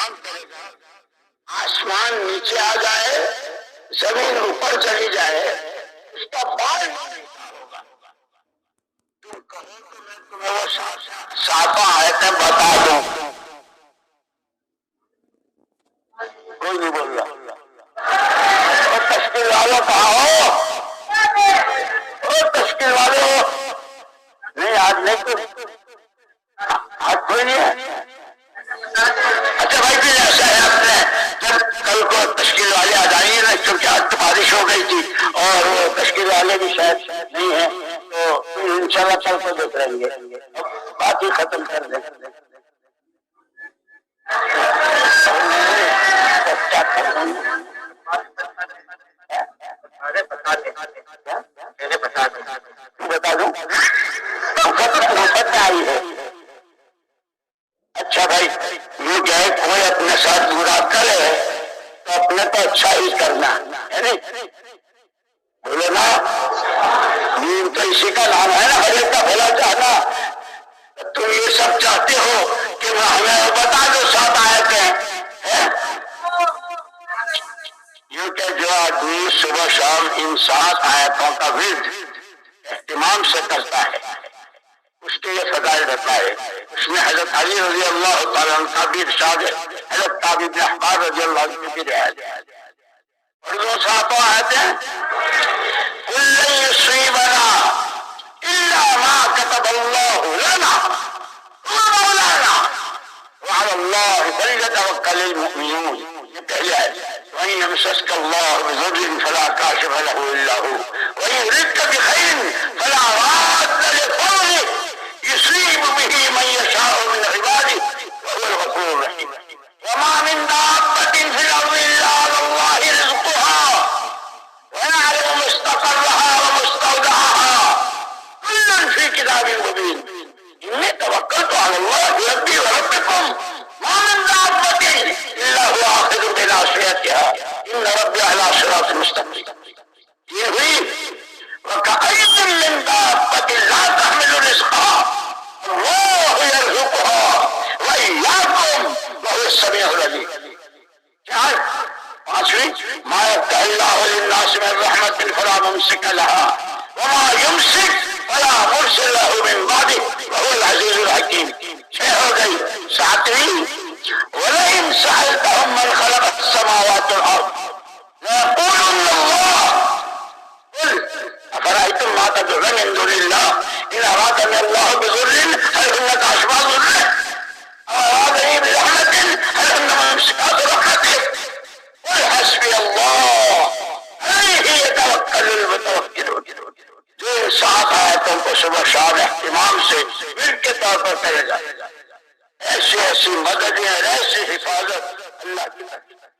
کام کرے گا، آسمان نیچے آ جائے، زمین اوپر چلی جائے، اس کا بال نہیں ہوگا۔ تم کہو تو میں تمہیں وہ ساتوں آیتیں بتا دوں، کوئی نہیں بول رہا۔ اور تشکیل والوں کہا ہو، اور تشکیل والے ہو، نہیں آج نہیں تو آج کوئی نہیں ہے۔ اچھا بھائی جی ایسا ہے، آپ نے جب کل کو تشکیل والے آ جائیں گے نا، کیونکہ آج تو بارش ہو گئی تھی اور وہ تشکیل والے بھی شاید نہیں ہیں، تو انشاءاللہ کل کو دیکھ لیں گے، بات ہی ختم کر دیں۔ بتا دوں آئی ہے۔ اچھا بھائی یہ جو ہے کوئی اپنے ساتھ برا کرے تو اپنے تو اچھا ہی کرنا ہے نہیں، بولے نا، دین تو اسی کا نام ہے نا، ہر ایک کا بھلا چاہنا۔ تم یہ سب چاہتے ہو کہ وہ ہمیں بتا دو ساتھ آیتیں، یہ کہ جو آدمی صبح شام ان 7 آیتوں کا ورد اہتمام سے کرتا ہے اس کے یہ فضائل رہتا ہے۔ اس میں حضرت علی رضی اللہ تعالیٰ عنہ کا بھی ارشاد ہے، حضرت کعب بن احبار رضی اللہ عنہ کی روایت ہے، اور جو 7 آیتیں قل لن يصيبنا الا ما كتب الله لنا هو مولانا وعلى الله فليتوكل المؤمنون، یہ پہلے ہے، وَإِنْ يَمْسَسْكَ اللَّهُ بِضُرٍّ فَلَا كَاشِفَ لَهُ إِلَّا هُوَ وَإِنْ يُرِدْكَ بِخَيْرٍ فَلَا رَادَّ لِفَضْلِهِ يُصِيبُ بِهِ مَن يَشَاءُ مِنْ عِبَادِهِ وَهُوَ الْغَفُورُ الرَّحِيمُ وَمَا مِن دَابَّةٍ فِي الْأَرْضِ إِلَّا عَلَى اللَّهِ رِزْقُهَا وَيَعْلَمُ مُسْتَقَرَّهَا وَمُسْتَوْدَعَهَا كُلٌّ فِي كِتَابٍ مُبِينٍ إِنِّي تَوَكَّلْتُ عَلَى اللَّهِ رَبِّي وَرَبِّكُمْ مَا مِن دَابَّةٍ إِلَّا هُوَ آخِذٌ بِنَاصِيَتِهَا إِنَّ رَبِّي عَلَىٰ صِرَاطٍ مُسْتَقِيمٍ۔ یہ ہوئی وَكَأَيٍّ مِّن دَابَّةٍ لَا تَحْمِلُ رِزْقَهَا اللَّهُ يَرْزُقُهَا وَإِيَّاكُمْ وَهُوَ السَّمِيعُ الْعَلِيمُ۔ کیا ہے؟ پانچویں مَا يَفْتَحِ اللَّهُ لِلنَّاسِ مِن رَحْمَةٍ فَلَا مُمْسِكَ لَهَا وَمَا يُمْسِكْ فَلَا مُرْسِلَ لَهُ مِن بَعْدِهِ وَهُوَ الْعَزِيزُ الْحَكِيمُ۔ 6 ہو گئی۔ 7ویں وَلَئِن سَأَلْتَهُم مَّنْ خَلَقَ السَّمَاوَاتِ وَالْأَرْضَ لَيَقُولُنَّ اللَّهُ قُلْ أَفَرَأَيْتُم مَّا تَدْعُونَ مِن دُونِ اللَّهِ إِنْ أَرَادَنِي اللَّهُ بِضُرٍّ هَلْ هُنَّ كَاشِفَاتُ ضُرِّهِ أَوْ أَرَادَنِي بِرَحْمَةٍ هَلْ هُنَّ مُمْسِكَاتُ رَحْمَتِهِ قُلْ حَسْبِيَ اللَّهُ عَلَيْهِ يَتَوَكَّلُ الْمُتَوَكِّلُونَ۔ جو 7 آیتوں کو صبح شام اہتمام سے ورد کے طور پر کرے گا، ایسی ایسی مدد ہے، ایسی حفاظت اللہ کی طرف۔